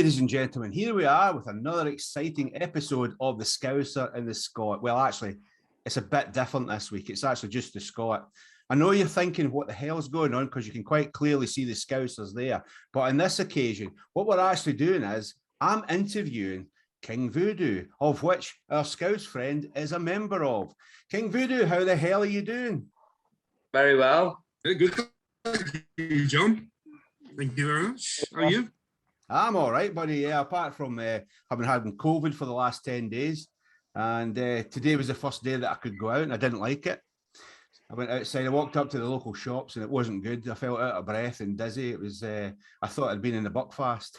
ladies and gentlemen, here we are with another exciting episode of the Scouser and the Scot. Well, actually, it's a bit different this week. It's actually just the Scot. I know you're thinking what the hell's going on because you can quite clearly see the Scousers there. But on this occasion, what we're actually doing is I'm interviewing King Voodoo, of which our Scouse friend is a member of. King Voodoo, how the hell are you doing? Very well. Very good. Thank you, John. Thank you very much. How are you? I'm all right, buddy. Yeah, apart from having had COVID for the last 10 days. And today was the first day that I could go out and I didn't like it. I went outside, I walked up to the local shops and it wasn't good. I felt out of breath and dizzy. It was, I thought I'd been in the Buckfast.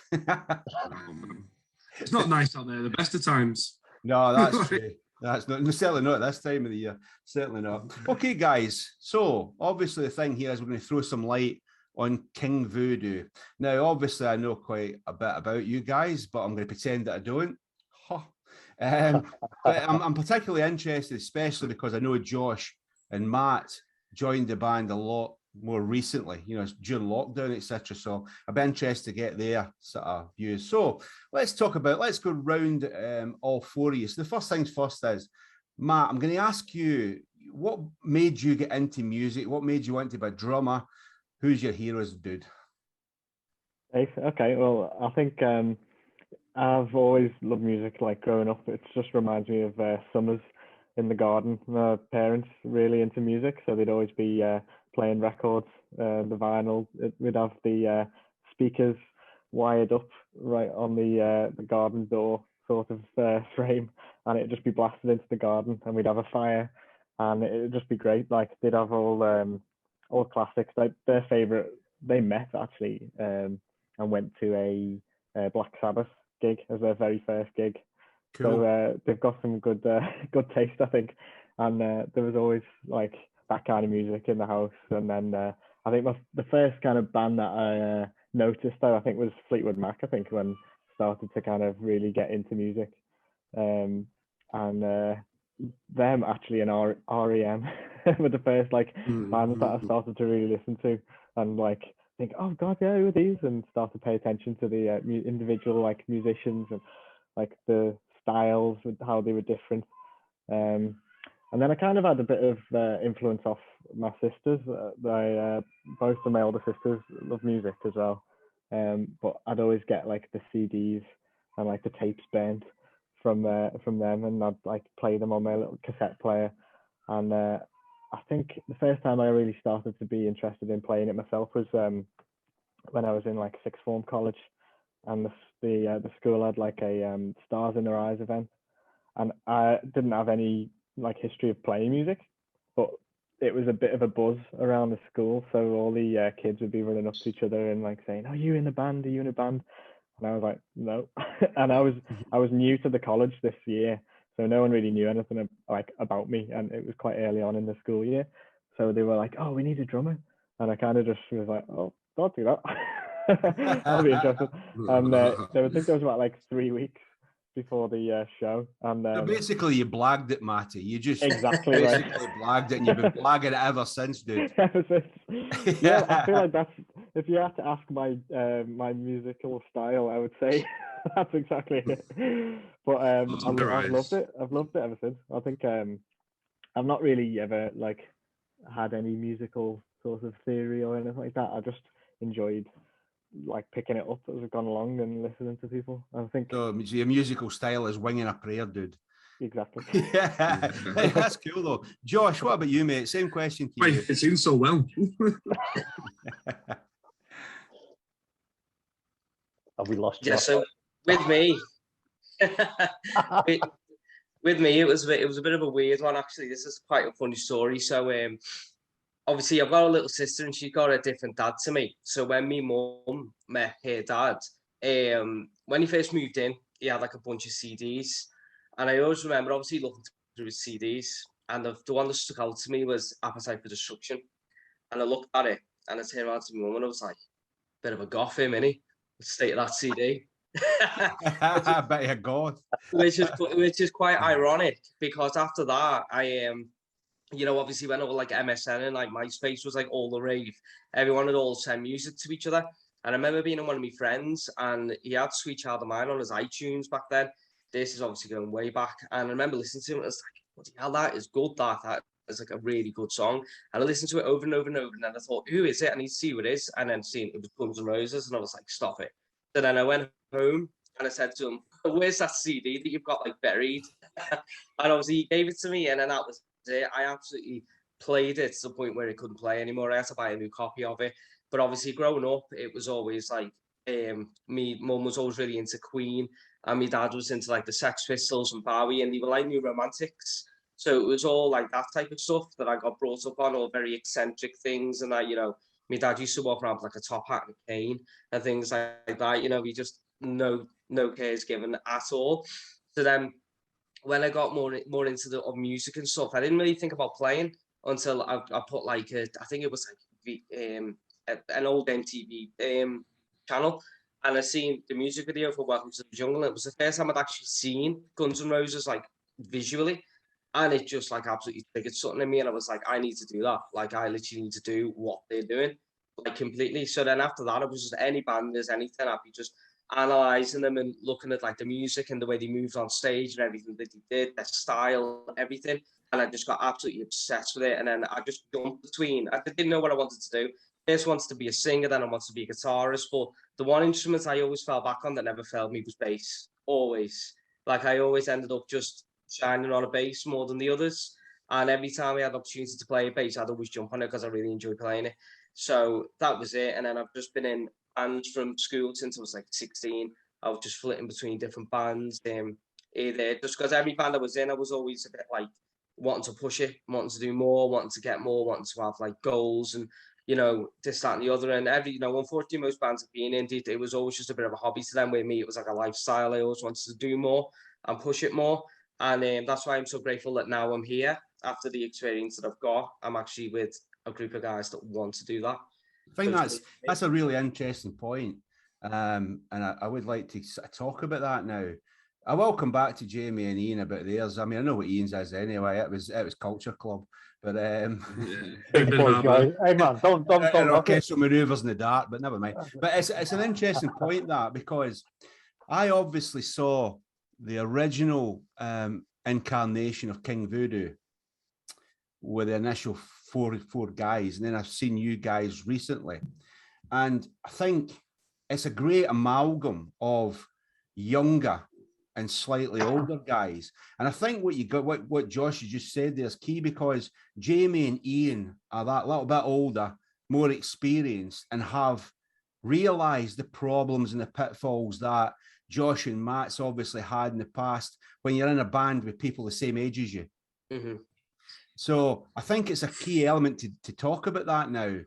It's not nice out there, the best of times. No, that's true. That's not, certainly not at this time of the year. Certainly not. Okay, guys. So obviously the thing here is we're going to throw some light on King Voodoo. Now, obviously, I know quite a bit about you guys, but I'm going to pretend that I don't. But I'm particularly interested, especially because I know Josh and Matt joined the band a lot more recently, you know, during lockdown, etc. So I'd be interested to get their sort of views. So let's go round all four of you. So the first things first is, Matt, I'm going to ask you, what made you get into music? What made you want to be a drummer? Who's your heroes, dude? Okay, well, I think I've always loved music, like growing up. It just reminds me of summers in the garden. My parents really into music, so they'd always be playing records, the vinyl. We'd have the speakers wired up right on the garden door sort of frame, and it'd just be blasted into the garden, and we'd have a fire, and it'd just be great. Like they'd have all classics. Like their favorite, they met actually and went to a Black Sabbath gig as their very first gig. Cool. So they've got some good taste, I think. And there was always like that kind of music in the house. And then I think the first kind of band that I noticed, though, I think was Fleetwood Mac. I think when I started to kind of really get into music, and them actually and REM were the first like bands that I started to really listen to and like think, oh god, yeah, who are these? And start to pay attention to the individual like musicians and like the styles and how they were different. And then I kind of had a bit of influence off my sisters. Both of my older sisters love music as well, but I'd always get like the CDs and like the tapes burnt from them, and I'd like play them on my little cassette player. And I think the first time I really started to be interested in playing it myself was when I was in like sixth form college, and the school had like a Stars in Their Eyes event, and I didn't have any like history of playing music, but it was a bit of a buzz around the school, so all the kids would be running up to each other and like saying, "Are you in a band? Are you in a band?" And I was like, no. And I was new to the college this year, so no one really knew anything like about me, and it was quite early on in the school year. So they were like, "Oh, we need a drummer," and I kind of just was like, "Oh, don't do that." I'll be interested. And I think there was about like 3 weeks before the show, and so basically you blagged it, Matty. You just exactly basically blagged it, and you've been blagging it ever since, dude. Ever since. Yeah, I feel like that's, if you had to ask my my musical style, I would say that's exactly it. But I've loved it. I've loved it ever since. I think I've not really ever like had any musical sort of theory or anything like that. I just enjoyed like picking it up as I've gone along and listening to people. I think so your musical style is winging a prayer, dude. Exactly. Yeah, hey, that's cool though. Josh, what about you, mate? Same question to you. It's in so well. Have we lost you? Yeah, so with me, with me, it was a bit of a weird one actually. This is quite a funny story. So obviously I've got a little sister and she's got a different dad to me. So when me mum met her dad, when he first moved in, he had like a bunch of CDs. And I always remember obviously looking through his CDs, and the one that stuck out to me was Appetite for Destruction. And I looked at it and I turned around to my mum and I was like, bit of a goth him, innit? The state of that CD. I bet you're God. Which is quite ironic, because after that I you know, obviously went over like MSN and like MySpace was like all the rave. Everyone had all send music to each other. And I remember being in one of my friends, and he had Sweet Child of Mine on his iTunes back then. This is obviously going way back. And I remember listening to him, and I was like, what the hell, that is good, that is like a really good song. And I listened to it over and over and over, and then I thought, who is it? I need to see who it is. And then seeing it was Guns N' Roses, and I was like, stop it. So then I went home, and I said to him, where's that CD that you've got like buried? And obviously he gave it to me, and then that was it. I absolutely played it to the point where it couldn't play anymore. I had to buy a new copy of it. But obviously growing up, it was always like, me mum was always really into Queen, and my dad was into like the Sex Pistols and Bowie, and they were like new romantics. So it was all like that type of stuff that I got brought up on, all very eccentric things. And my dad used to walk around with like a top hat and a cane and things like that. He just no cares given at all. So then when I got more into the music and stuff, I didn't really think about playing until I put like I think it was like an old MTV channel, and I seen the music video for Welcome to the Jungle. It was the first time I'd actually seen Guns N' Roses like visually, and it just like absolutely triggered something in me, and I was like, I need to do that. Like I literally need to do what they're doing, like completely. So then after that, it was just any band, there's anything, I'd be just analyzing them and looking at like the music and the way they moved on stage and everything that they did, their style, everything. And I just got absolutely obsessed with it. And then I just jumped between. I didn't know what I wanted to do. First wanted to be a singer, then I wanted to be a guitarist. But the one instrument I always fell back on that never failed me was bass. Always. Like I always ended up just shining on a bass more than the others. And every time I had the opportunity to play a bass, I'd always jump on it because I really enjoy playing it. So that was it. And then I've just been in bands from school since I was like 16. I was just flitting between different bands. Either just because every band I was in, I was always a bit like wanting to push it, wanting to do more, wanting to get more, wanting to have like goals and this, that, and the other. And unfortunately, most bands I've been in, it was always just a bit of a hobby to them. With me, it was like a lifestyle. I always wanted to do more and push it more. And that's why I'm so grateful that now I'm here after the experience that I've got. I'm actually with a group of guys that want to do that. I think that's a really interesting point. And I would like to talk about that now. I will come back to Jamie and Ian about theirs. I mean, I know what Ian's is anyway. It was Culture Club, but hey man, don't orchestral manoeuvres in the dark, but never mind. But it's an interesting point that, because I obviously saw the original incarnation of King Voodoo with the initial four guys, and then I've seen you guys recently, and I think it's a great amalgam of younger and slightly older guys. And I think what you got, what Josh you just said there is key, because Jamie and Ian are that little bit older, more experienced, and have realized the problems and the pitfalls that Josh and Matt's obviously had in the past when you're in a band with people the same age as you. Mm-hmm. So I think it's a key element to talk about that now,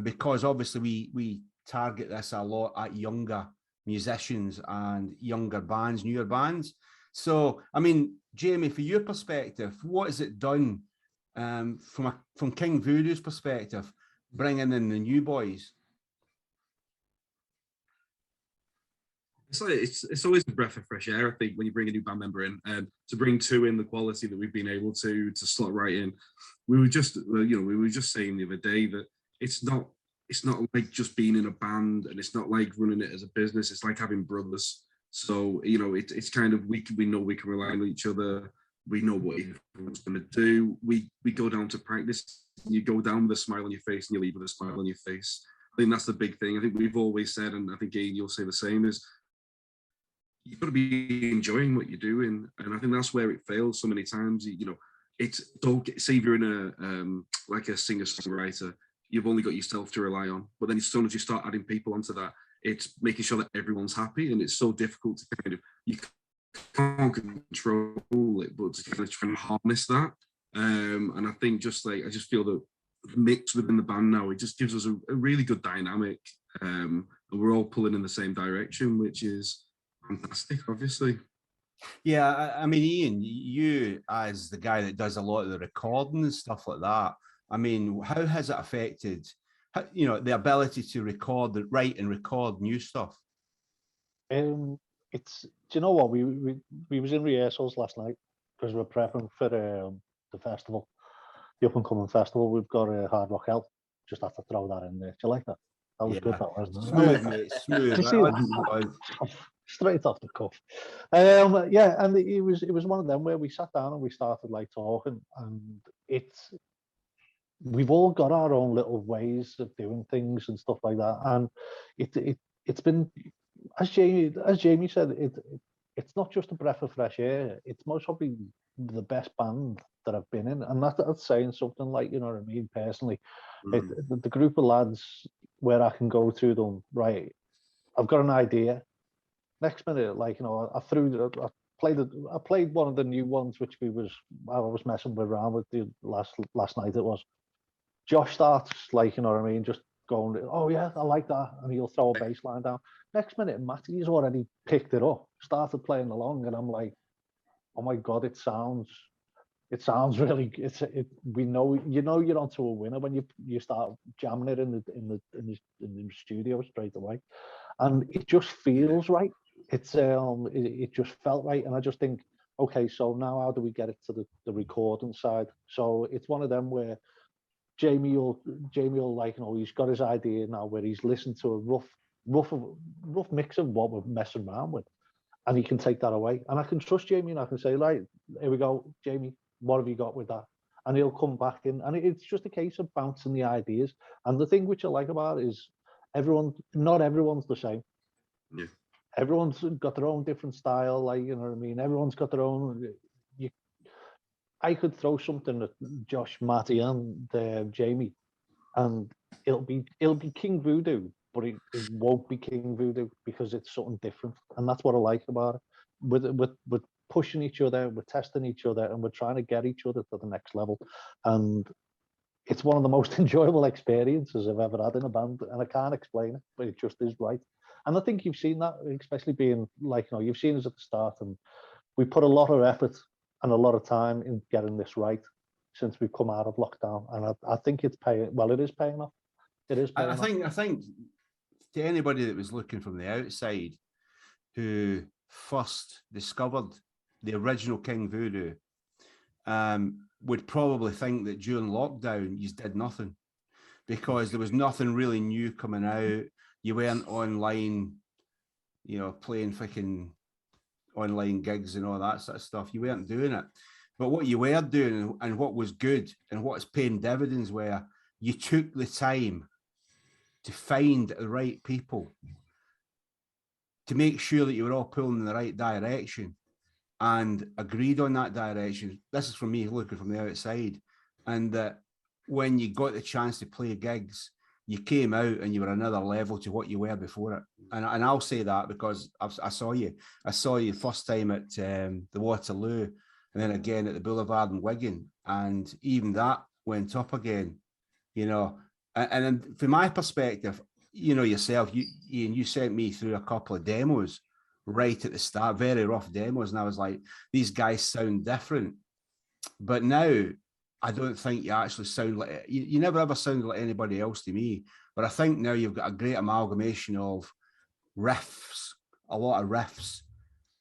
because obviously we target this a lot at younger musicians and younger bands, newer bands. So, I mean, Jamie, from your perspective, what has it done from King Voodoo's perspective, bringing in the new boys? It's always a breath of fresh air, I think, when you bring a new band member in, and to bring two in the quality that we've been able to slot right in. We were just saying the other day that it's not like just being in a band, and it's not like running it as a business. It's like having brothers. So it's kind of we know we can rely on each other. We know what everyone's going to do. We go down to practice. You go down with a smile on your face, and you leave with a smile on your face. I think that's the big thing. I think we've always said, and I think Ian, you'll say the same, is you've got to be enjoying what you're doing. And I think that's where it fails so many times. It's say if you're in a like a singer-songwriter, you've only got yourself to rely on. But then as soon as you start adding people onto that, it's making sure that everyone's happy. And it's so difficult to you can't control it, but to kind of try and harness that. And I think I just feel that the mix within the band now, it just gives us a really good dynamic. And we're all pulling in the same direction, which is fantastic, obviously. Yeah, I mean, Ian, you as the guy that does a lot of the recording and stuff like that, I mean, how has it affected, the ability to write and record new stuff? Do you know what, we was in rehearsals last night because we're prepping for the festival, the up and coming festival. We've got Hard Rock Hell. Just have to throw that in there. Do you like that? That was good, that wasn't it? Smooth, mate, smooth. You see that? Straight off the cuff. Yeah, and it was one of them where we sat down and we started like talking, and we've all got our own little ways of doing things and stuff like that, and it's been, as Jamie said, it's not just a breath of fresh air. It's most probably the best band that I've been in, and that's saying something. Like, you know what I mean, personally. The group of lads where I can go to them, right, I've got an idea. Next minute, like, you know, I played one of the new ones which I was messing around with the last night. It was Josh starts, like, you know what I mean, just going, oh yeah, I like that, and he'll throw a bass line down. Next minute, Matty's already picked it up, started playing along, and I'm like, oh my god, it sounds really. We know, you know, you're onto a winner when you start jamming it in the studio straight away, and it just feels right. It just felt right, and I just think, okay, so now how do we get it to the recording side? So it's one of them where Jamie will, like, you know, he's got his idea now where he's listened to a rough mix of what we're messing around with, and he can take that away, and I can trust Jamie, and I can say, right, here we go, Jamie, what have you got with that? And he'll come back in, and it's just a case of bouncing the ideas. And the thing which I like about it is not everyone's the same. Yeah. Everyone's got their own different style, like, you know what I mean? Everyone's got their own. I could throw something at Josh, Matty, and Jamie, and it'll be King Voodoo, but it won't be King Voodoo because it's something different, and that's what I like about it. We're pushing each other, we're testing each other, and we're trying to get each other to the next level, and it's one of the most enjoyable experiences I've ever had in a band, and I can't explain it, but it just is right. And I think you've seen that, especially being, like, you know, you've seen us at the start, and we put a lot of effort and a lot of time in getting this right since we've come out of lockdown, and I think it's paying. Well, it is paying off. It is paying off. I think to anybody that was looking from the outside, who first discovered the original King Voodoo, would probably think that during lockdown you did nothing, because there was nothing really new coming out. You weren't online, you know, playing freaking online gigs and all that sort of stuff. You weren't doing it. But what you were doing, and what was good, and what's paying dividends, were you took the time to find the right people, to make sure that you were all pulling in the right direction, and agreed on that direction. This is from me looking from the outside. And that when you got the chance to play gigs, you came out and you were another level to what you were before it. And I'll say that because I saw you first time at the Waterloo, and then again at the Boulevard in Wigan, and even that went up again, you know. And then from my perspective, you know yourself, you sent me through a couple of demos right at the start, very rough demos, and I was like, these guys sound different. But now I don't think you actually sound like, you never ever sounded like anybody else to me. But I think now you've got a great amalgamation of riffs, a lot of riffs.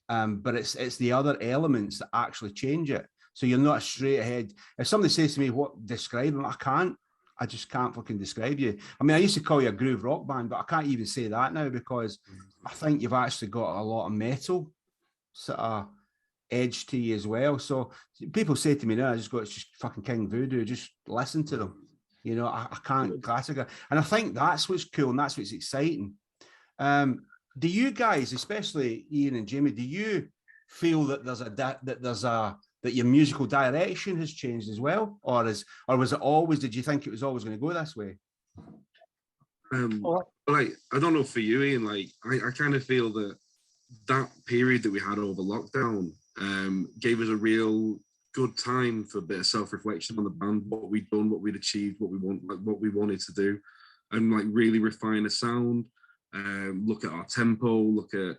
But it's the other elements that actually change it. So you're not straight ahead. If somebody says to me, what, describe them, I just can't fucking describe you. I mean, I used to call you a groove rock band, but I can't even say that now, because I think you've actually got a lot of metal sort of edge to you as well. So people say to me now, I just go, it's just fucking King Voodoo, just listen to them. You know, I can't classify. And I think that's what's cool, and that's what's exciting. Do you guys, especially Ian and Jimmy, do you feel that that your musical direction has changed as well, or was it always? Did you think it was always going to go this way? Like, I don't know for you, Ian. Like, I kind of feel that period that we had over lockdown gave us a real good time for a bit of self-reflection on the band, what we'd done, what we'd achieved, what we wanted to do, and like really refine the sound. Look at our tempo, look at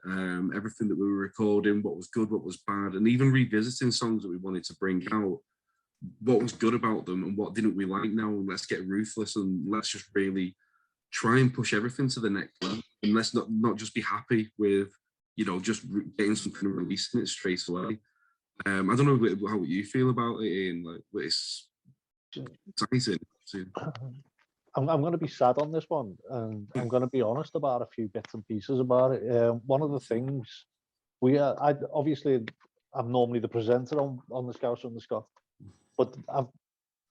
everything that we were recording, what was good, what was bad, and even revisiting songs that we wanted to bring out, what was good about them and what didn't we like now, and let's get ruthless and let's just really try and push everything to the next level, and let's not just be happy with, you know, just getting something and releasing it straight away. I don't know how you feel about it, Ian. Like, it's exciting. I'm going to be sad on this one, and I'm going to be honest about a few bits and pieces about it. One of the things obviously I'm normally the presenter on the Scouser and the Scot, but I've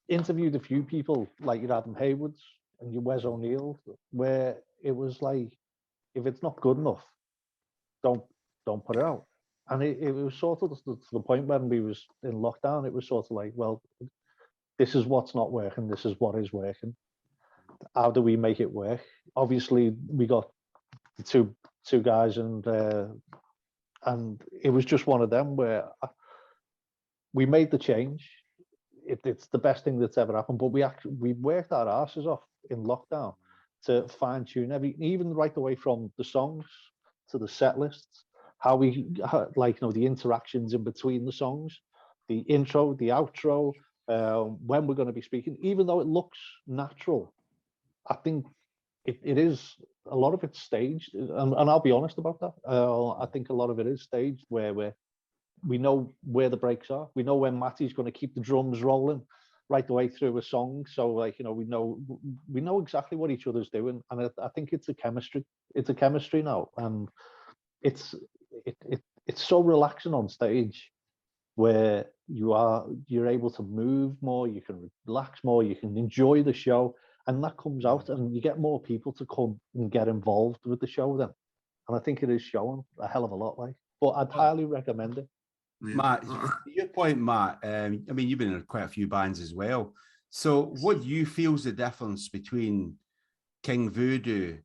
interviewed a few people like your Adam Haywoods and your Wes O'Neill, where it was like, if it's not good enough, don't put it out. And it was sort of to the point when we was in lockdown, it was sort of like, well, this is what's not working, this is what is working. How do we make it work? Obviously, we got the two guys, and it was just one of them where we made the change. It's the best thing that's ever happened. But we worked our asses off in lockdown to fine tune even right away from the songs to the set lists, how the interactions in between the songs, the intro, the outro, when we're going to be speaking. Even though it looks natural, I think it is, a lot of it's staged, and I'll be honest about that. I think a lot of it is staged, where we know where the breaks are. We know when Matty's going to keep the drums rolling right the way through a song. So we know exactly what each other's doing, and I think it's a chemistry. It's a chemistry now, and it's so relaxing on stage, where you're able to move more, you can relax more, you can enjoy the show. And that comes out, and you get more people to come and get involved with the show then. And I think it is showing a hell of a lot, but I'd highly recommend it. Yeah. Matt, to your point, Matt, I mean, you've been in quite a few bands as well. So what do you feel is the difference between King Voodoo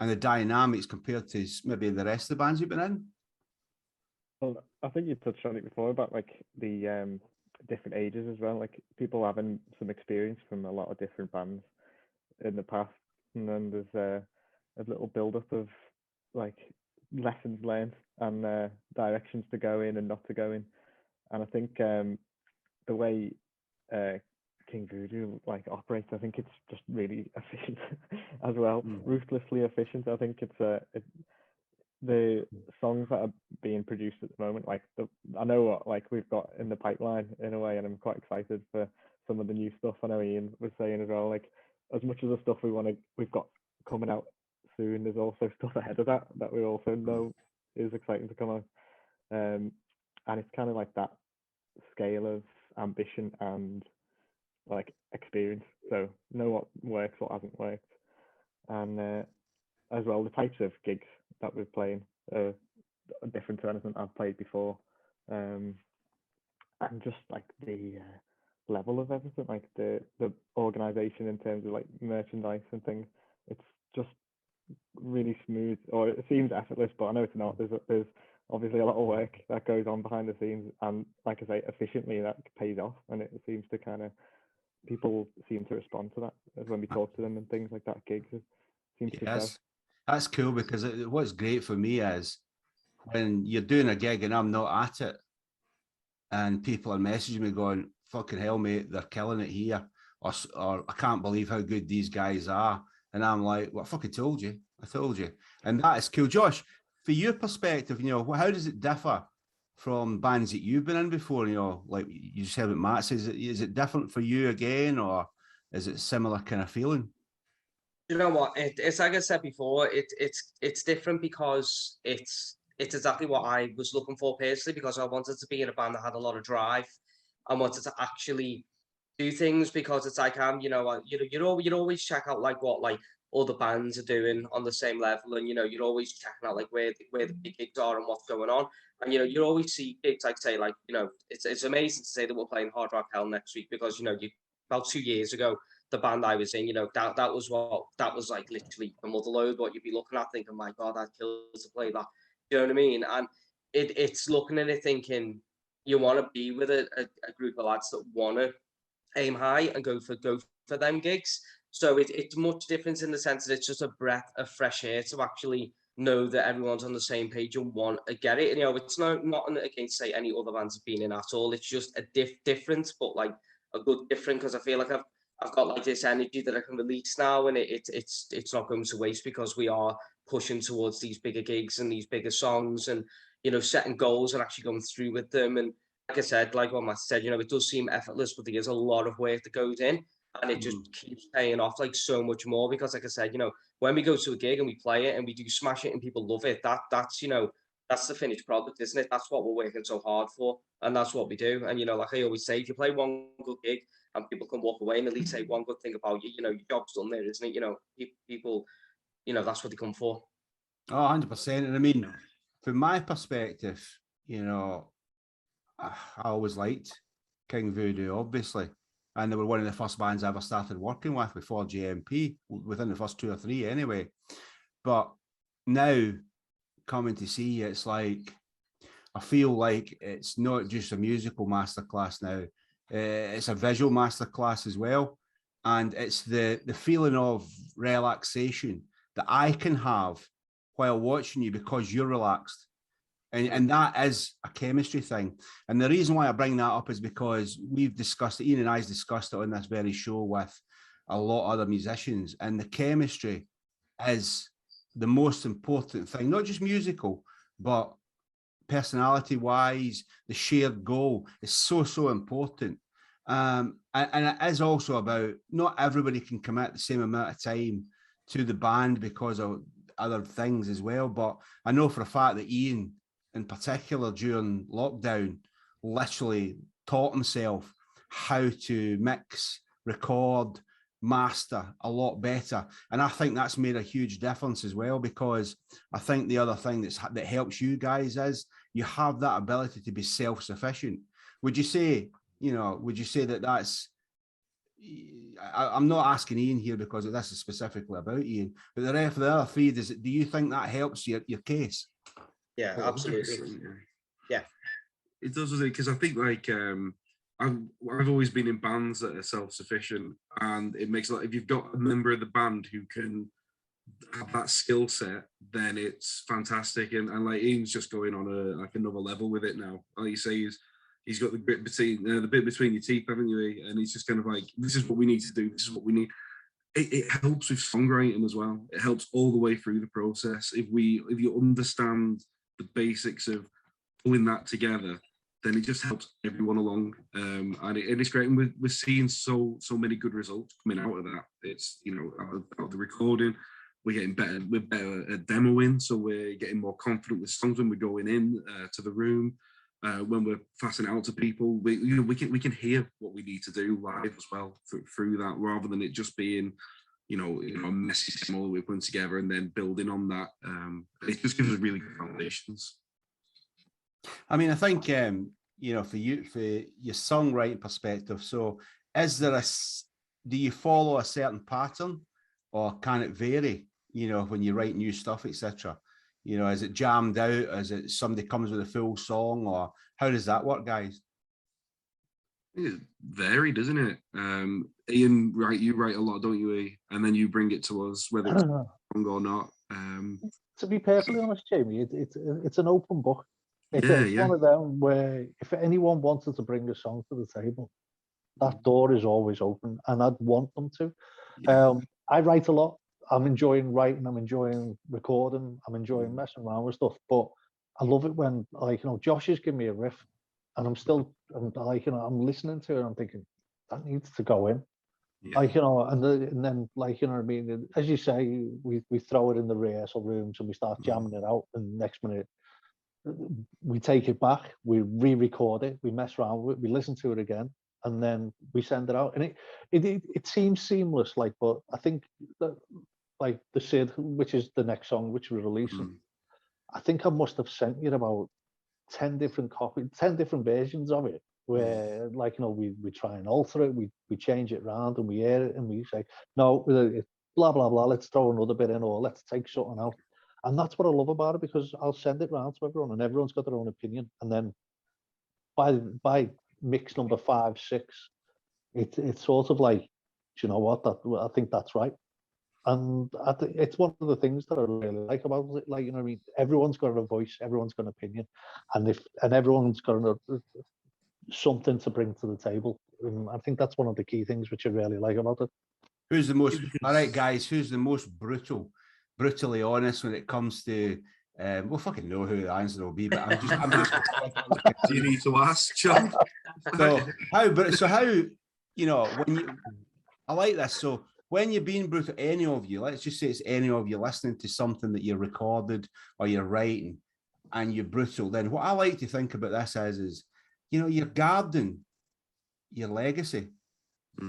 and the dynamics compared to maybe the rest of the bands you've been in? Well, I think you touched on it before about like the different ages as well, like people having some experience from a lot of different bands in the past, and then there's a little build-up of like lessons learned and directions to go in and not to go in. And I think the way King Voodoo like operates, I think it's just really efficient as well, ruthlessly efficient. I think it's the songs that are being produced at the moment, like I know what like we've got in the pipeline in a way, and I'm quite excited for some of the new stuff. I know Ian was saying as well, like as much of the stuff we've got coming out soon, there's also stuff ahead of that we also know is exciting to come out. And it's kind of like that scale of ambition and like experience, so know what works, what hasn't worked, and as well the types of gigs that we're playing are different to anything I've played before, and just like the level of everything, like the organization in terms of like merchandise and things. It's just really smooth, or it seems effortless, but I know it's not. There's obviously a lot of work that goes on behind the scenes, and like I say, efficiently that pays off, and it seems to kind of, people seem to respond to that as when we talk to them and things like that. Gigs seems to show. That's cool, because what's great for me is when you're doing a gig and I'm not at it, and people are messaging me going, fucking hell, mate, they're killing it here, or I can't believe how good these guys are. And I'm like, well, I fucking told you. I told you. And that is cool. Josh, for your perspective, how does it differ from bands that you've been in before? Like you said what Matt says, is it different for you again, or is it similar kind of feeling? You know what? It's like I said before. It's different because it's exactly what I was looking for personally. Because I wanted to be in a band that had a lot of drive. I wanted to actually do things, because it's like you'd always check out like what like other bands are doing on the same level, and you're always checking out like where the big gigs are and what's going on, and you always see gigs like say like it's amazing to say that we're playing Hard Rock Hell next week, because about 2 years ago, the band I was in, that was like literally a mother load. What you'd be looking at thinking, my God, I'd kill to play that. You know what I mean? And it's looking at it thinking, you want to be with a group of lads that want to aim high and go for them gigs. So it's much different in the sense that it's just a breath of fresh air to actually know that everyone's on the same page and want to get it. It's not against say any other bands have been in at all. It's just a difference, but like a good different, because I feel like I've got like this energy that I can release now, and it's not going to waste, because we are pushing towards these bigger gigs and these bigger songs, and setting goals and actually going through with them. And like I said, like what Matt said, it does seem effortless, but there's a lot of work that goes in. and it just keeps paying off like so much more, because like I said, you know, when we go to a gig and we play it and we do smash it and people love it, that's, you know, that's the finished product, isn't it? That's what we're working so hard for, and that's what we do. And you know, like I always say, if you play one good gig and people can walk away and at least say one good thing about you, you know, your job's done there, isn't it? You know, people, you know, that's what they come for. Oh, 100%. And I mean, from my perspective, you know, I always liked King Voodoo, obviously. And they were one of the first bands I ever started working with before JMP, within the first 2 or 3 anyway. But now, coming to see you, it's like, I feel like it's not just a musical masterclass now. It's a visual masterclass as well. And it's the feeling of relaxation that I can have while watching you because you're relaxed. And that is a chemistry thing. And the reason why I bring that up is because we've discussed it, Ian and I's discussed it on this very show with a lot of other musicians. And the chemistry is the most important thing, not just musical, but personality-wise, the shared goal is so important. And it is also about, not everybody can commit the same amount of time to the band because of other things as well. But I know for a fact that Ian, in particular during lockdown, literally taught himself how to mix, record, master a lot better. And I think that's made a huge difference as well, because I think the other thing that helps you guys is you have that ability to be self-sufficient. Would you say, you know, would you say that that's, I'm not asking Ian here because this is specifically about Ian, but for the other three, do you think that helps your case? Yeah, absolutely. Yeah, it does, because I think like I've always been in bands that are self-sufficient, and it makes like if you've got a member of the band who can have that skill set, then it's fantastic. And like Ian's just going on like another level with it now. Like you say, he's got the bit between your teeth, haven't you? And he's just kind of like, this is what we need to do. This is what we need. It helps with songwriting as well. It helps all the way through the process. If you understand the basics of pulling that together, then it just helps everyone along. And it's great. And we're seeing so many good results coming out of that. It's, you know, out of the recording, we're getting better. We're better at demoing, so we're getting more confident with songs when we're going in to the room. When we're passing out to people, we can hear what we need to do live as well through that, rather than it just being, you know, a messy demo that we're putting together and then building on that. It just gives us really good foundations. I mean, I think you know, for your songwriting perspective, so do you follow a certain pattern, or can it vary, you know, when you write new stuff, etc.? You know, is it jammed out? Is it somebody comes with a full song, or how does that work, guys? It's varied, isn't it? Ian, you write a lot, don't you, E? And then you bring it to us, whether it's wrong or not. To be perfectly honest, Jamie, it's an open book. It's one of them where if anyone wanted to bring a song to the table, that door is always open, and I'd want them to. Yeah. I write a lot. I'm enjoying writing. I'm enjoying recording. I'm enjoying messing around with stuff. But I love it when, like, you know, Josh is giving me a riff, and I'm like, you know, I'm listening to it, and I'm thinking that needs to go in. Yeah. Like, you know, and then like, you know what I mean? As you say, we throw it in the rehearsal rooms and we start jamming it out, and the next minute we take it back, we re-record it, we mess around with it, we listen to it again, and then we send it out. And it seems seamless, like, but I think that, like the Sid, which is the next song which we're releasing, I think I must have sent you about 10 different copies, 10 different versions of it, where like, you know, we try and alter it, we change it around, and we hear it, and we say, no, blah blah blah, let's throw another bit in, or let's take something out. And that's what I love about it, because I'll send it round to everyone, and everyone's got their own opinion. And then by mix number 5, 6, it's sort of like, do you know what? I think that's right. And it's one of the things that I really like about it. Like, you know what I mean? Everyone's got a voice, everyone's got an opinion, and everyone's got something to bring to the table. And I think that's one of the key things which I really like about it. Who's the most, all right, guys, who's the most brutally honest when it comes to, we'll fucking know who the answer will be, but I'm just do you need to ask, John? So how, you know, I like this. So when you're being brutal, any of you, let's just say it's any of you listening to something that you're recorded or you're writing and you're brutal, then what I like to think about this is, you know, you're guarding your legacy.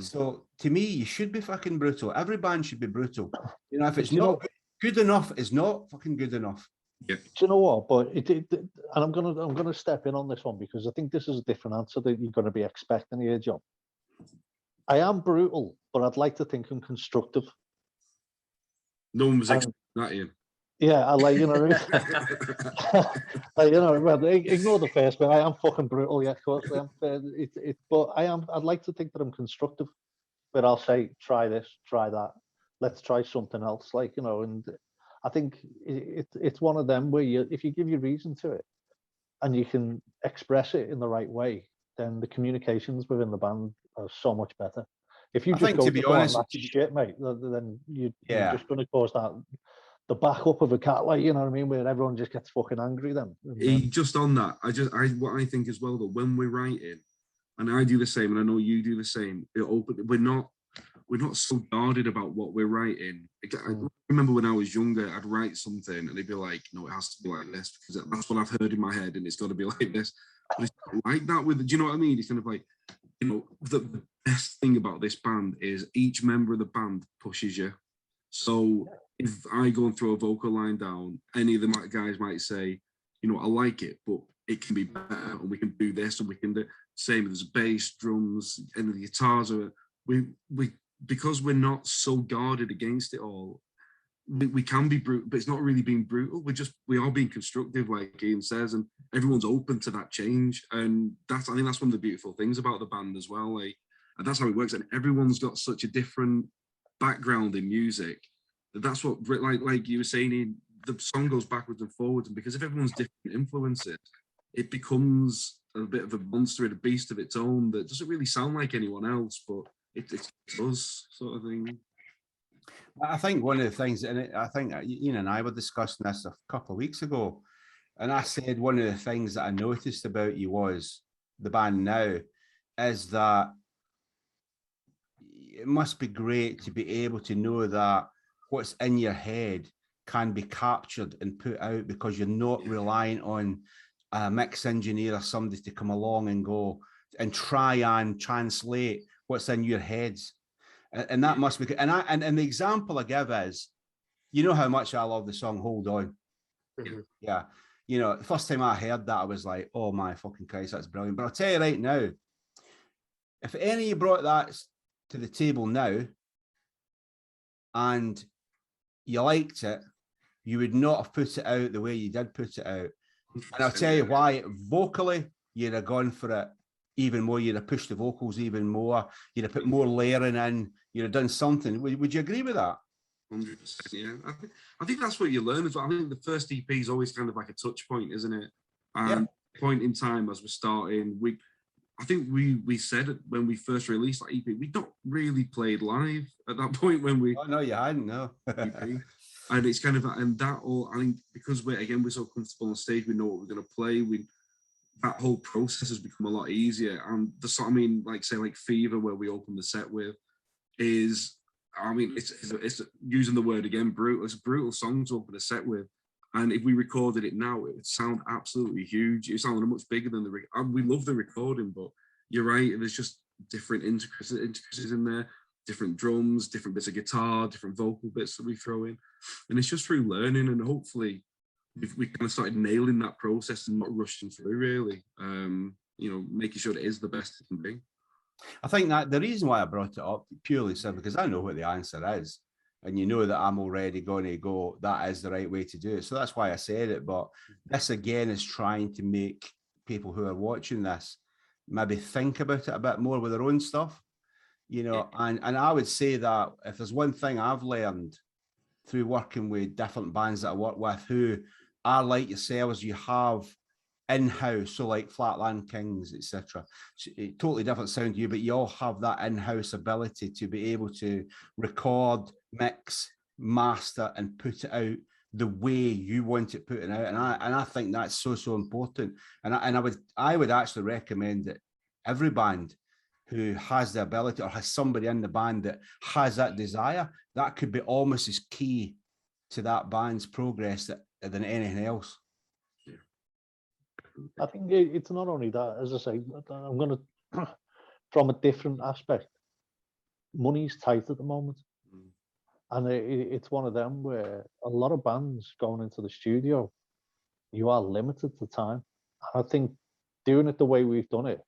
So to me, you should be fucking brutal. Every band should be brutal. You know, if it's not good enough, it's not fucking good enough. Yeah. Do you know what? But and I'm gonna step in on this one because I think this is a different answer that you're gonna be expecting here, John. I am brutal, but I'd like to think I'm constructive. No one was expecting that, Ian. Yeah, I like, you know what I mean? Like, you know, well, ignore the first bit. I am fucking brutal, yeah, of course. But I'd like to think that I'm constructive. But I'll say, try this, try that. Let's try something else. Like, you know, and I think it's one of them where if you give your reason to it and you can express it in the right way, then the communications within the band are so much better. If you just go to be honest, that's shit, mate, then you're just going to cause the backup of a cat, like, you know what I mean, where everyone just gets fucking angry then. Just on that, what I think as well, that when we're writing, and I do the same, and I know you do the same, we're not so guarded about what we're writing. I remember when I was younger, I'd write something and they'd be like, no, it has to be like this because that's what I've heard in my head and it's got to be like this. But it's not like that do you know what I mean? It's kind of like, you know, the best thing about this band is each member of the band pushes you. So if I go and throw a vocal line down, any of the guys might say, you know, I like it, but it can be better and we can do this and we can do same as bass, drums, and the guitars are we because we're not so guarded against it all, we can be brutal, but it's not really being brutal. We are being constructive, like Ian says, and everyone's open to that change. And I think that's one of the beautiful things about the band as well. Like, and that's how it works. And everyone's got such a different background in music. That's what, like you were saying, the song goes backwards and forwards. And because of everyone's different influences, it becomes a bit of a monster and a beast of its own that doesn't really sound like anyone else, but it's us, sort of thing. I think one of the things, and I think Ian and I were discussing this a couple of weeks ago, and I said one of the things that I noticed about you was the band now is that it must be great to be able to know that what's in your head can be captured and put out because you're not relying on a mix engineer or somebody to come along and go and try and translate what's in your heads. And that must be, and the example I give is, you know how much I love the song Hold On. Mm-hmm. Yeah. You know, the first time I heard that, I was like, oh my fucking Christ, that's brilliant. But I'll tell you right now, if any of you brought that to the table now and you liked it, you would not have put it out the way you did put it out. And I'll tell you why. Vocally, you'd have gone for it even more. You'd have pushed the vocals even more. You'd have put more layering in. You'd have done something. Would you agree with that? 100%, yeah. I think that's what you learn as well. I think the first EP is always kind of like a touch point, isn't it? And point in time as we're starting, I think we said it when we first released that EP, we not really played live at that point when we. Oh no, you hadn't, no. EP. And it's kind of, and that all, I think because we're so comfortable on stage, we know what we're going to play. That whole process has become a lot easier. And the song, I mean, like say like Fever, where we open the set with, is, I mean, it's using the word again, brutal. It's a brutal song to open a set with. And if we recorded it now, it would sound absolutely huge. It sounded much bigger than we love the recording, but you're right. There's just different intricacies in there, different drums, different bits of guitar, different vocal bits that we throw in. And it's just through learning, and hopefully we kind of started nailing that process and not rushing through, really. You know, making sure it is the best it can be. I think that the reason why I brought it up purely said because I know what the answer is, and you know that I'm already going to go, that is the right way to do it. So that's why I said it. But this again is trying to make people who are watching this maybe think about it a bit more with their own stuff, you know. And I would say that if there's one thing I've learned through working with different bands that I work with who are like yourselves, you have in-house, so like Flatland Kings, etc. Totally different sound to you, but you all have that in-house ability to be able to record, mix, master, and put it out the way you want it putting out. And I think that's so important. And I would actually recommend that every band who has the ability or has somebody in the band that has that desire, that could be almost as key to that band's progress than anything else. I think it's not only that, as I say, I'm going to, from a different aspect, money's tight at the moment. And it's one of them where a lot of bands going into the studio, you are limited to time. And I think doing it the way we've done it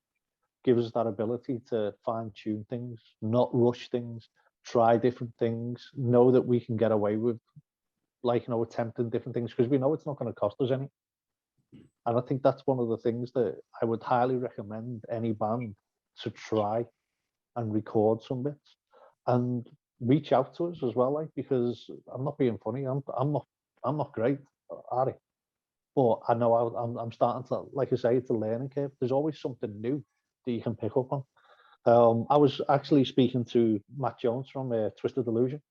gives us that ability to fine tune things, not rush things, try different things, know that we can get away with, like, you know, attempting different things because we know it's not going to cost us any. And I think that's one of the things that I would highly recommend any band to try and record some bits and reach out to us as well, like, because I'm not being funny. I'm not great at it, but I know I'm starting to, like I say, it's a learning curve. There's always something new that you can pick up on. I was actually speaking to Matt Jones from Twisted Illusion,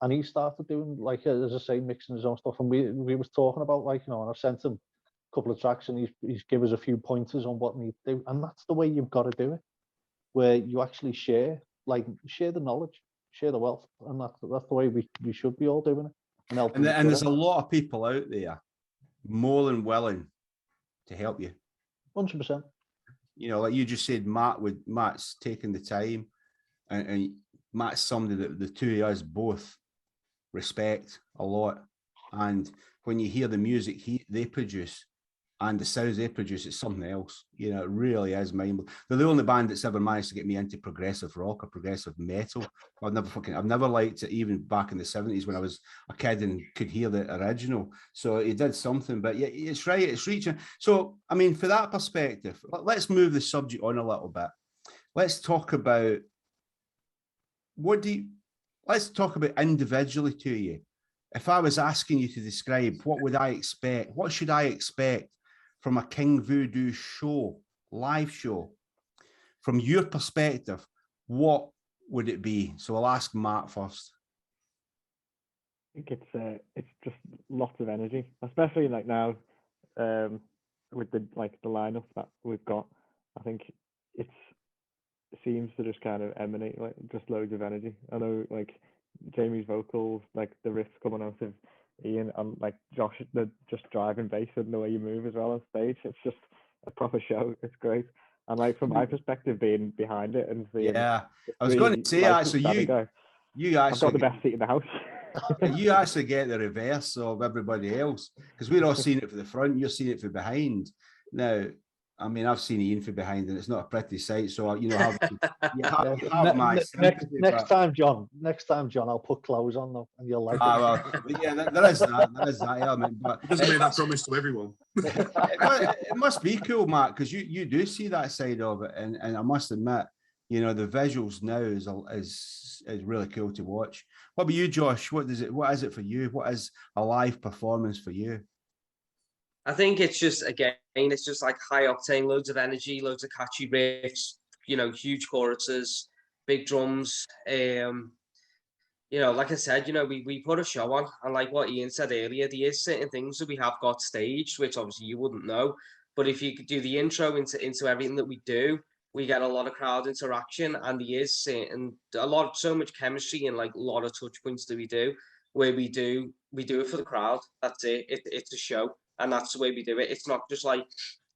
and he started doing, like, as I say, mixing his own stuff. And we was talking about, like, you know, and I've sent him a couple of tracks, and he's given us a few pointers on what we need to do. And that's the way you've got to do it, where you actually share the knowledge, share the wealth, and that's the way we should be all doing it. And there's a lot of people out there more than willing to help you. 100%. You know, like you just said, Matt's taking the time, and Matt's somebody that the two of us both respect a lot. And when you hear the music they produce and the sounds they produce, it's something else. You know, it really is mind-blowing. They're the only band that's ever managed to get me into progressive rock or progressive metal. I've never liked it, even back in the 70s when I was a kid and could hear the original. So it did something, but yeah, it's right, it's reaching. So, I mean, for that perspective, let's move the subject on a little bit. Let's talk about let's talk about individually to you. If I was asking you to describe, what would I expect? What should I expect from a King Voodoo show, live show? From your perspective, what would it be? So I'll ask Matt first. I think it's just lots of energy, especially like now with the lineup that we've got. I think it seems to just kind of emanate like just loads of energy. I know like Jamie's vocals, like the riffs coming out of Ian, and like Josh, the just driving bass and the way you move as well on stage. It's just a proper show. It's great. And like from my perspective, being behind it and seeing, I was going to say actually, you actually I've got the best seat in the house. You actually get the reverse of everybody else, because we're all seeing it from the front, you're seeing it from behind. Now, I mean, I've seen Ian from behind, and it's not a pretty sight. So you know, next time, John, I'll put clothes on though, and you'll like it. Well, yeah, there is that element, but he doesn't make that promise to everyone. It must be cool, Matt, because you do see that side of it, and I must admit, you know, the visuals now is really cool to watch. What about you, Josh? What is it for you? What is a live performance for you? I think it's just, again, it's just like high octane, loads of energy, loads of catchy riffs, you know, huge choruses, big drums. You know, like I said, you know, we put a show on, and like what Ian said earlier, there is certain things that we have got staged, which obviously you wouldn't know. But if you could do the intro into everything that we do, we get a lot of crowd interaction, and there is so much chemistry and like a lot of touch points that we do, where we do it for the crowd. That's it. It's a show. And that's the way we do it. It's not just like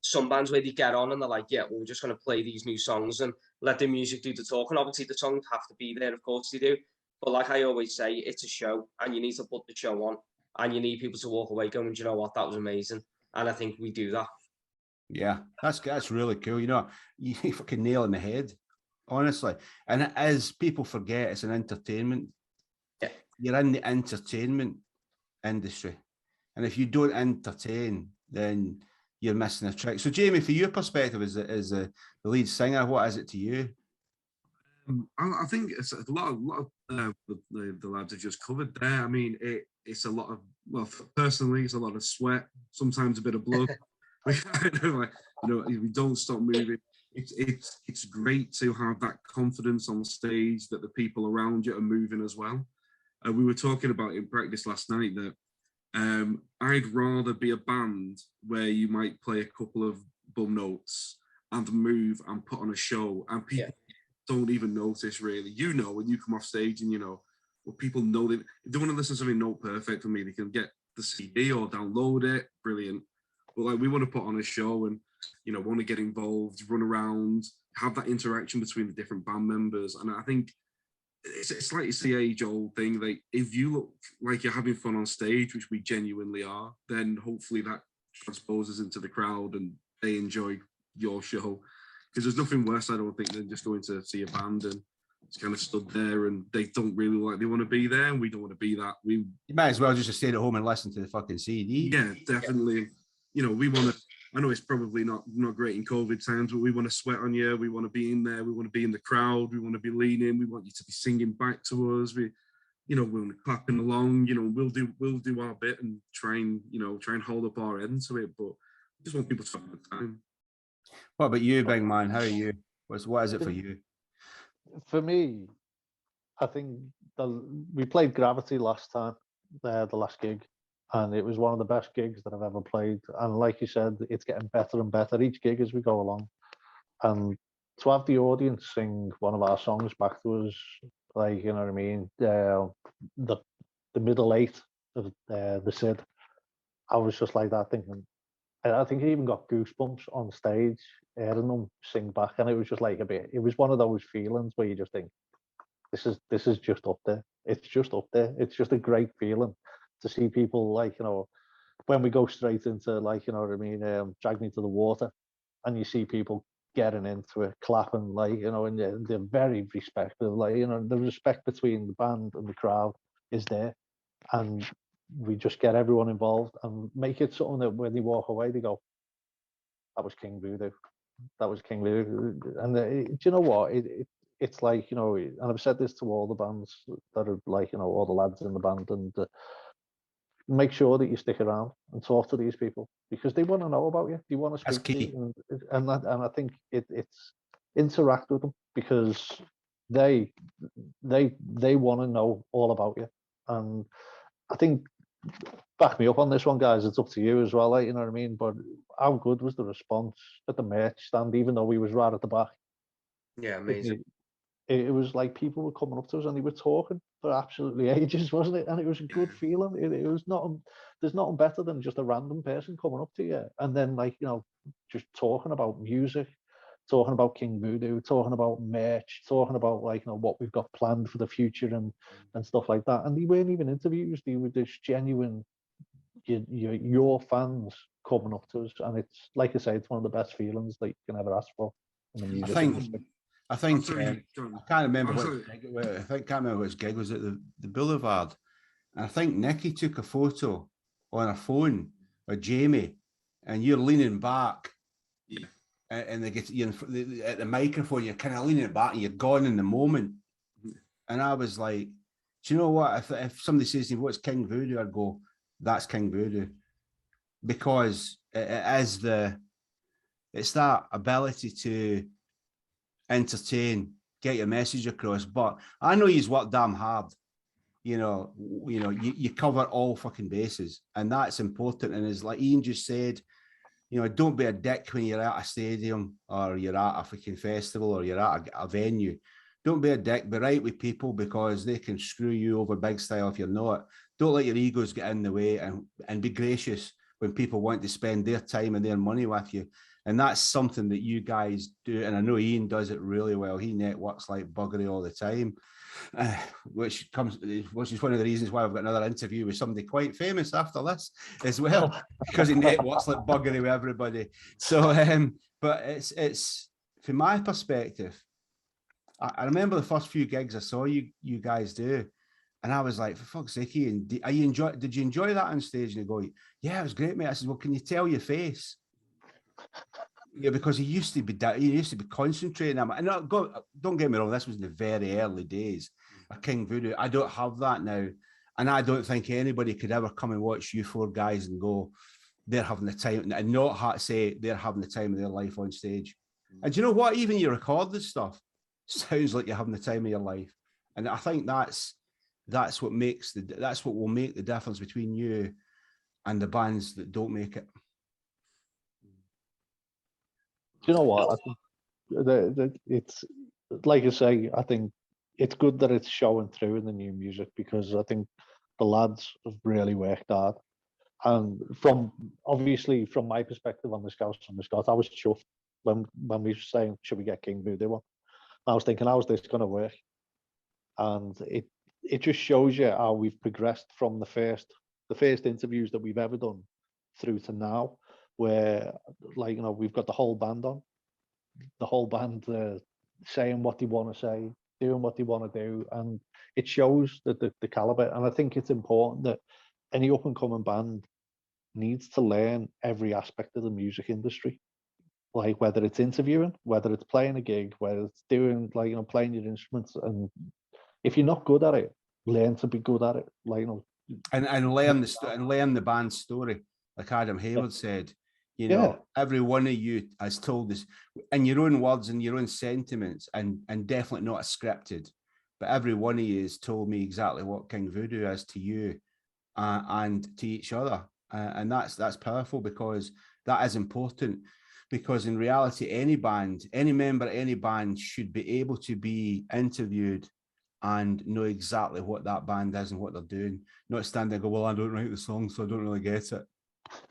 some bands where they get on and they're like, yeah, well, we're just going to play these new songs and let the music do the talking. Obviously, the songs have to be there, of course they do. But like I always say, it's a show, and you need to put the show on, and you need people to walk away going, do you know what, that was amazing. And I think we do that. Yeah, that's really cool. You know, you fucking nail in the head, honestly. And as people forget, it's an entertainment. Yeah. You're in the entertainment industry. And if you don't entertain, then you're missing a trick. So, Jamie, from your perspective as the lead singer, what is it to you? I think it's a lot of the lads have just covered there. I mean, it's a lot of, well, personally, it's a lot of sweat, sometimes a bit of blood. You know, we don't stop moving. It's great to have that confidence on stage that the people around you are moving as well. We were talking about in practice last night that I'd rather be a band where you might play a couple of bum notes and move and put on a show, and people don't even notice really. You know, when you come off stage and, you know, well, people know they don't want to listen to something Note Perfect for me. They can get the CD or download it. Brilliant. But like, we want to put on a show and, you know, want to get involved, run around, have that interaction between the different band members. And I think it's like it's the age-old thing. Like, if you look like you're having fun on stage, which we genuinely are, then hopefully that transposes into the crowd and they enjoy your show. Because there's nothing worse, I don't think, than just going to see a band and it's kind of stood there and they don't really like, they want to be there and we don't want to be that. You might as well just stay at home and listen to the fucking CD. Yeah, definitely. You know, we want to, I know it's probably not great in COVID times, but we want to sweat on you. We want to be in there. We want to be in the crowd. We want to be leaning. We want you to be singing back to us. We want to clapping along. You know, we'll do our bit and try and hold up our end to it. But we just want people to have a good time. What about you, big man? How are you? What is it for you? For me, I think we played Gravity last time, the last gig. And it was one of the best gigs that I've ever played. And like you said, it's getting better and better each gig as we go along. And to have the audience sing one of our songs back to us, like, you know what I mean, the middle eight of the Sid, I was just like that thinking, I think I even got goosebumps on stage hearing them sing back. And it was just like it was one of those feelings where you just think, this is just up there. It's just up there. It's just a great feeling to see people, like, you know, when we go straight into, like, you know what I mean, Drag Me to the Water, and you see people getting into it, clapping, like, you know, and they're very respectful, like, you know, the respect between the band and the crowd is there, and we just get everyone involved and make it something that when they walk away, they go, that was King Voodoo. That was King Voodoo. And do you know what? It's like, you know, and I've said this to all the bands that are, like, you know, all the lads in the band, and make sure that you stick around and talk to these people because they want to know about you. They want to speak to you, and I think it's interact with them because they want to know all about you. And I think, back me up on this one, guys. It's up to you as well, like, you know what I mean. But how good was the response at the merch stand, even though we was right at the back? Yeah, amazing. It was like people were coming up to us and they were talking for absolutely ages, wasn't it? And it was a good feeling. It was not, there's nothing better than just a random person coming up to you and then, like, you know, just talking about music, talking about King Voodoo, talking about merch, talking about, like, you know, what we've got planned for the future and stuff like that. And they weren't even interviews. They were just genuine, your fans coming up to us. And it's, like I say, it's one of the best feelings that you can ever ask for in the music industry. I can't remember can't remember which gig was at the Boulevard, and I think Nikki took a photo on her phone with Jamie, and you're leaning back, and they get you at the microphone. You're kind of leaning back, and you're gone in the moment. And I was like, do you know what? If somebody says to me, "What's King Voodoo?" I'd go, "That's King Voodoo," because it's that ability to entertain, get your message across. But I know you've worked damn hard. You cover all fucking bases, and that's important. And as like Ian just said, you know, don't be a dick when you're at a stadium or you're at a fucking festival or you're at a venue. Don't be a dick. Be right with people because they can screw you over big style if you're not. Don't let your egos get in the way, and be gracious when people want to spend their time and their money with you. And that's something that you guys do. And I know Ian does it really well. He networks like buggery all the time, which is one of the reasons why I've got another interview with somebody quite famous after this as well, because he networks like buggery with everybody. So, but it's from my perspective, I remember the first few gigs I saw you guys do, and I was like, for fuck's sake, Ian, did you enjoy that on stage? And they go, yeah, it was great, mate. I said, well, can you tell your face? Yeah, because he used to be concentrating. And don't get me wrong, this was in the very early days of King Voodoo. I don't have that now, and I don't think anybody could ever come and watch you four guys and go, they're having the time, and not say they're having the time of their life on stage. And do you know what? Even you record this stuff sounds like you're having the time of your life, and I think that's what will make the difference between you and the bands that don't make it. Do you know what? I think it's like I say, I think it's good that it's showing through in the new music, because I think the lads have really worked hard. And obviously from my perspective on the Scouts and the Scot, I was chuffed when we were saying, should we get King Voodoo on? I was thinking, how's this going to work? And it just shows you how we've progressed from the first interviews that we've ever done through to now, where, like, you know, we've got the whole band on, the whole band saying what they want to say, doing what they want to do, and it shows that the caliber. And I think it's important that any up and coming band needs to learn every aspect of the music industry, like whether it's interviewing, whether it's playing a gig, whether it's doing, like, you know, playing your instruments. And if you're not good at it, learn to be good at it, like, you know, and learn the band's story, like Adam Hayward said. You know, every one of you has told us in your own words and your own sentiments, and definitely not scripted, but every one of you has told me exactly what King Voodoo is to you and to each other. And that's powerful, because that is important, because in reality, any member of any band should be able to be interviewed and know exactly what that band is and what they're doing, not stand there and go, well, I don't write the song, so I don't really get it.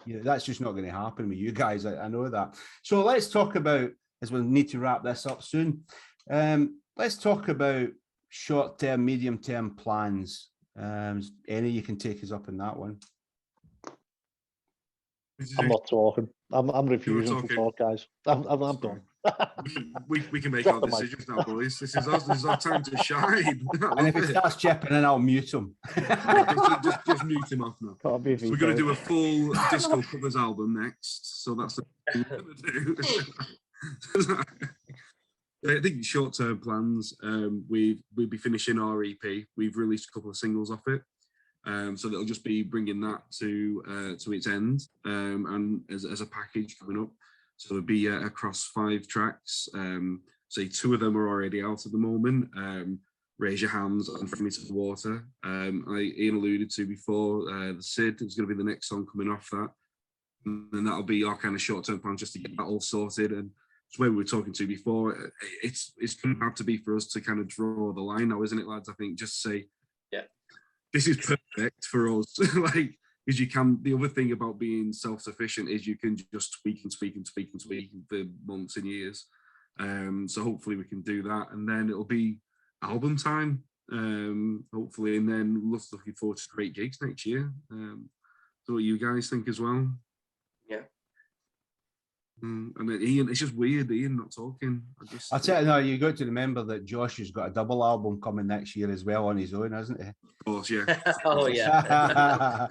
Yeah, that's just not going to happen with you guys. I know that. So let's talk about, as we need to wrap this up soon, let's talk about short-term, medium-term plans. Any you can take us up in that one. I'm not talking. I'm refusing to talk, guys. I'm done. we can make our decisions now, boys. This is our time to shine. And if he starts chipping in, I'll mute him. just mute him off now. So we're going to do a full disco covers album next. So that's what we're going to do. I think short-term plans. We'll be finishing our EP. We've released a couple of singles off it. So that'll just be bringing that to its end, and as a package coming up. So it'll be across 5 tracks. Say 2 of them are already out at the moment. Raise Your Hands and From Me to the Water. Ian alluded to before, the Sid is going to be the next song coming off that. And that'll be our kind of short-term plan, just to get that all sorted. And it's where we were talking to before. It's going to have to be for us to kind of draw the line now, isn't it, lads? I think just say, this is perfect for us. Like, because you can, the other thing about being self-sufficient is you can just tweak for months and years. So hopefully we can do that, and then it'll be album time, hopefully, and then looking forward to great gigs next year. So what you guys think as well? Yeah. And then Ian, it's just weird, Ian not talking. I'll tell you, no, you got to remember that Josh has got a double album coming next year as well on his own, hasn't he? Of course, yeah. Oh, yeah.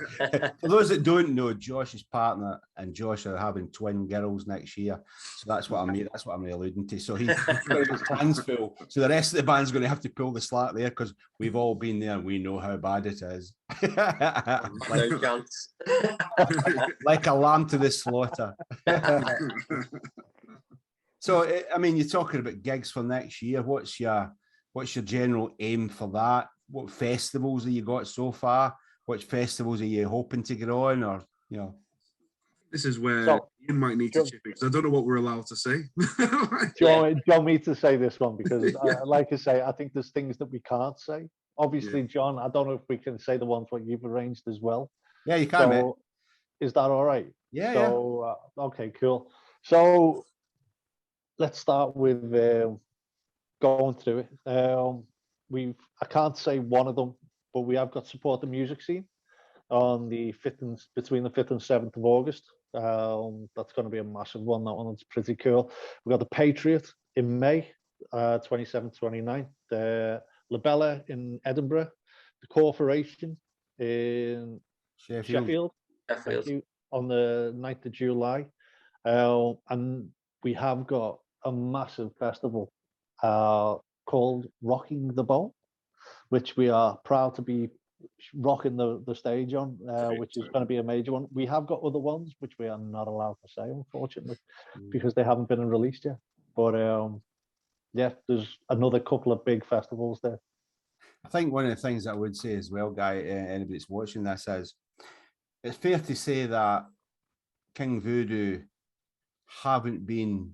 For those that don't know, Josh's partner and Josh are having twin girls next year. So that's what I'm alluding to. So he's got his hands full. So the rest of the band's going to have to pull the slack there, because we've all been there and we know how bad it is. No chance. Like a lamb to the slaughter. So, I mean, you're talking about gigs for next year. What's your general aim for that? What festivals have you got so far? Which festivals are you hoping to get on, or, you know? This is where Ian might need to chip in, because I don't know what we're allowed to say. Do you want me to say this one? Because, like I say, I think there's things that we can't say. Obviously, John, I don't know if we can say the ones what you've arranged as well. Yeah, you can, mate. Is that all right? Yeah. So, okay, cool. So let's start with going through it. I can't say one of them, but we have got Support the Music Scene on between the 5th and 7th of August. That's going to be a massive one. That one's pretty cool. We've got the Patriot in May, 27th, 29th. Labella in Edinburgh, the Corporation in Sheffield. Thank you, on the 9th of July. And we have got a massive festival called Rocking the Bowl, which we are proud to be rocking the stage on, which is going to be a major one. We have got other ones which we are not allowed to say, unfortunately, because they haven't been released yet. But yeah, there's another couple of big festivals there. I think one of the things I would say as well, Guy, anybody that's watching this, is it's fair to say that King Voodoo haven't been,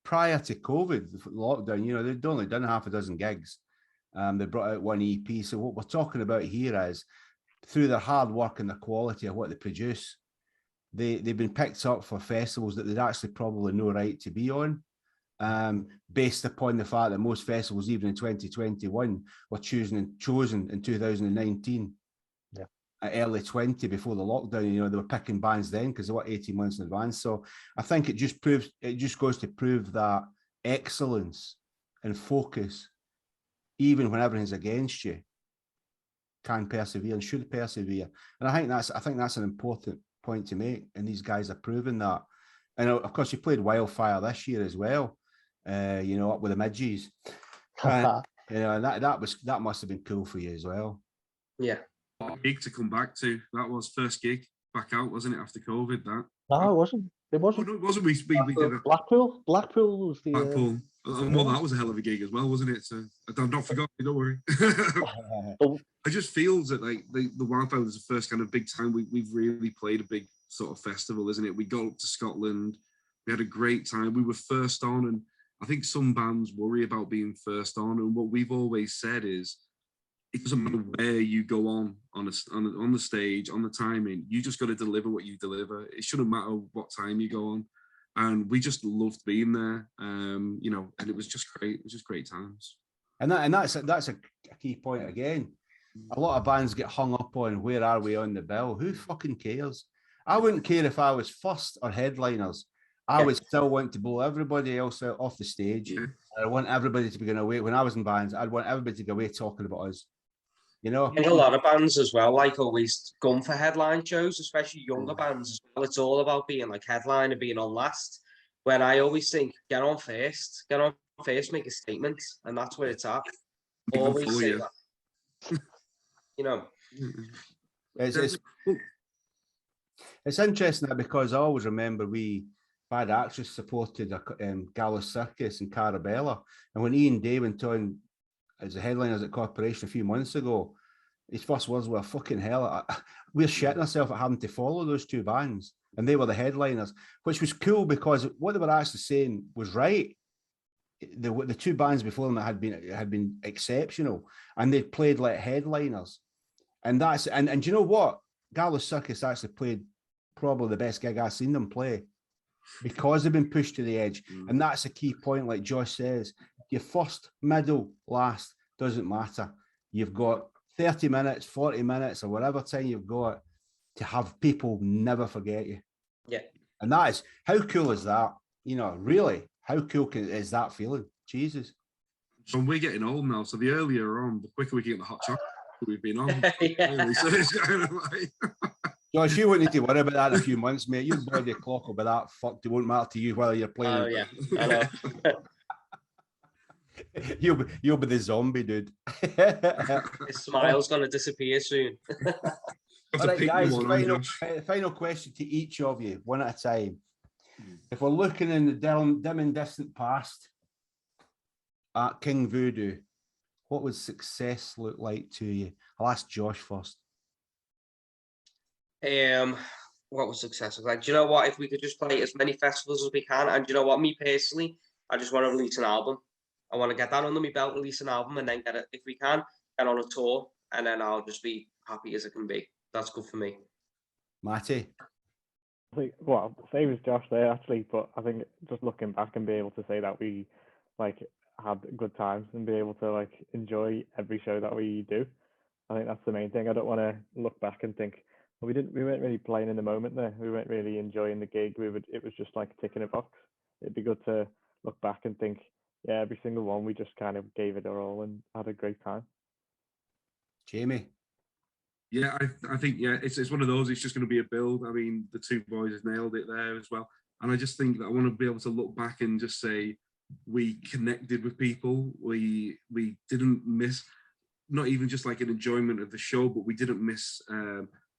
prior to COVID, the lockdown, you know, they'd only done half a dozen gigs. They brought out one EP. So what we're talking about here is through their hard work and the quality of what they produce, they've been picked up for festivals that they'd actually probably no right to be on, based upon the fact that most festivals, even in 2021, were chosen in 2019. Early 20 before the lockdown, you know, they were picking bands then because they were 18 months in advance. So I think it just goes to prove that excellence and focus, even when everything's against you, can persevere and should persevere. And I think that's an important point to make, and these guys are proving that. And of course, you played Wildfire this year as well, you know, up with the midges. You know, and that must have been cool for you as well. Yeah. Gig to come back to. That was first gig back out, wasn't it, after COVID? That No, it wasn't. It oh, wasn't. no, it wasn't. We did a Blackpool. Blackpool was the. Blackpool. Well, that was a hell of a gig as well, wasn't it? So I've not forgotten. Don't worry. I just feel that like the Wildfire was the first kind of big time we've really played a big sort of festival, isn't it? We got up to Scotland. We had a great time. We were first on, and I think some bands worry about being first on. And what we've always said is, it doesn't matter where you go on the stage, on the timing. You just got to deliver what you deliver. It shouldn't matter what time you go on. And we just loved being there, you know. And it was just great. It was just great times. And that's a key point again. A lot of bands get hung up on where are we on the bill. Who fucking cares? I wouldn't care if I was first or headliners. I would still want to blow everybody else out off the stage. Yeah. I want everybody to be going away. When I was in bands, I'd want everybody to go away talking about us. You know, I think a lot of bands as well, like, always gone for headline shows, especially younger bands as well. It's all about being like headline and being on last. When I always think, get on first, make a statement, and that's where it's at. Always say that. You know, it's interesting because I always remember Bad Actress supported Gallows Circus and Carabella, and when Ian Day went on as a headliner at Corporation a few months ago, his first words were, "Fucking hell, we're shitting ourselves at having to follow those two bands," and they were the headliners, which was cool because what they were actually saying was right. The two bands before them had been exceptional, and they'd played like headliners, and you know what? Gallows Circus actually played probably the best gig I've seen them play because they've been pushed to the edge, and that's a key point. Like Josh says, your first, middle, last doesn't matter. You've got 30 minutes, 40 minutes, or whatever time you've got to have people never forget you. Yeah, and that is, how cool is that? You know, really. How cool is that feeling? Jesus. So we're getting old now. So the earlier on, the quicker we get the hot chocolate we've been on. Yeah. So it's kind of like... Josh, you won't need to worry about that in a few months, mate. Your body clock will be that fucked. It won't matter to you whether you're playing. Oh, yeah. I know. You'll be the zombie, dude. His smile's going to disappear soon. All right, guys, final question to each of you, one at a time. If we're looking in the dim and distant past at King Voodoo, what would success look like to you? I'll ask Josh first. What was success look like? Do you know what? If we could just play as many festivals as we can, and do you know what? Me personally, I just want to release an album. I want to get that under my belt, release an album, and then get it, if we can, get on a tour, and then I'll just be happy as it can be. That's good for me. Matty? Well, same as Josh there actually, but I think just looking back and be able to say that we like had good times and be able to like enjoy every show that we do. I think that's the main thing. I don't want to look back and think, well, we weren't really playing in the moment there. We weren't really enjoying the gig. It was just like ticking a box. It'd be good to look back and think, yeah, every single one we just kind of gave it our all and had a great time. Jamie? Yeah, I think, yeah, it's one of those, it's just going to be a build. I mean, the two boys have nailed it there as well. And I just think that I want to be able to look back and just say, we connected with people. We didn't miss, not even just like an enjoyment of the show, but we didn't miss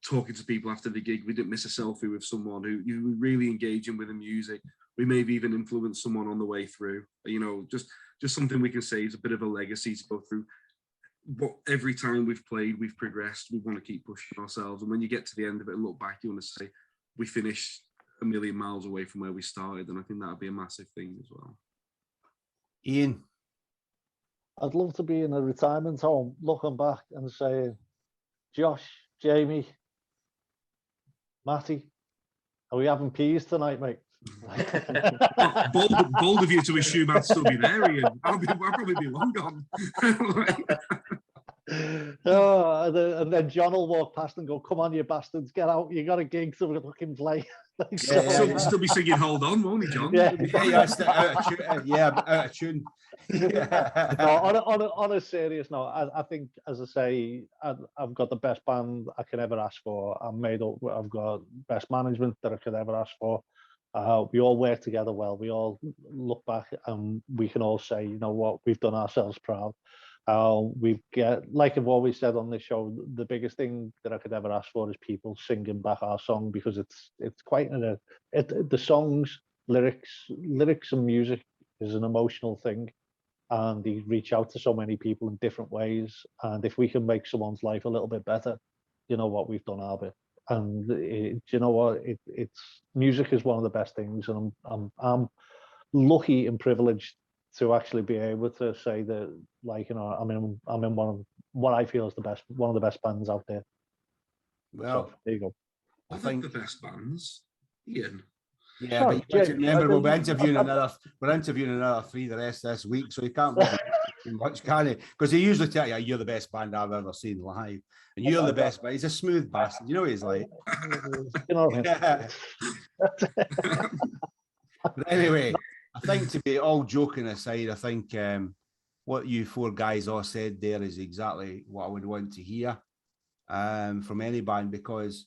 talking to people after the gig. We didn't miss a selfie with someone who were really engaging with the music. We may have even influenced someone on the way through. You know, just something we can say is a bit of a legacy to go through. But every time we've played, we've progressed. We want to keep pushing ourselves. And when you get to the end of it and look back, you want to say, we finished a million miles away from where we started. And I think that would be a massive thing as well. Ian. I'd love to be in a retirement home looking back and saying, Josh, Jamie, Matty, are we having peas tonight, mate? bold of you to assume I'd still be there, Ian. I'll probably be long gone. And then John will walk past and go, come on, you bastards, get out. You got a gig so we can play. Still be singing Hold On, won't he, John? Yeah, out of tune. No, on a serious note, I think, as I say, I've got the best band I can ever ask for. I've got best management that I could ever ask for. We all work together well. We all look back and we can all say, you know what, we've done ourselves proud. Like I've always said on this show, the biggest thing that I could ever ask for is people singing back our song, because it's quite the songs, lyrics and music is an emotional thing, and they reach out to so many people in different ways. And if we can make someone's life a little bit better, you know what, we've done our bit. And you know what, it's music is one of the best things, and I'm lucky and privileged to actually be able to say that, like, you know, I'm in one of what I feel is one of the best bands out there. Well, so, there you go. I think the best bands, Ian. Yeah, but you remember we're interviewing another three the rest of this week, so you can't too much, can he? Because he usually tell you, you're the best band I've ever seen live, and you're the best. But he's a smooth bastard. You know what he's like. You know. But anyway, I think, to be all joking aside, I think what you four guys all said there is exactly what I would want to hear from any band, because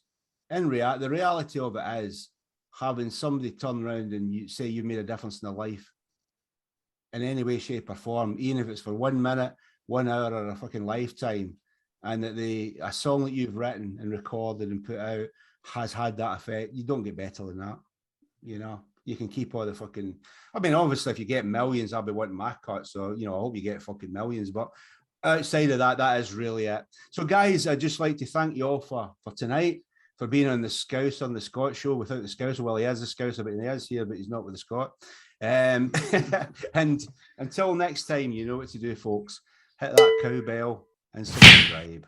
the reality of it is, having somebody turn around and you say you've made a difference in their life in any way, shape or form, even if it's for 1 minute, 1 hour, or a fucking lifetime, and that a song that you've written and recorded and put out has had that effect, you don't get better than that. You know, you can keep all the fucking, I mean, obviously if you get millions, I'll be wanting my cut, so, you know, I hope you get fucking millions, but outside of that, that is really it. So guys, I'd just like to thank you all for tonight, for being on the Scouser, on the Scot show without the Scouser. Well, he is the Scouser, but he is here, but he's not with the Scot. And until next time, you know what to do, folks. Hit that cowbell and subscribe.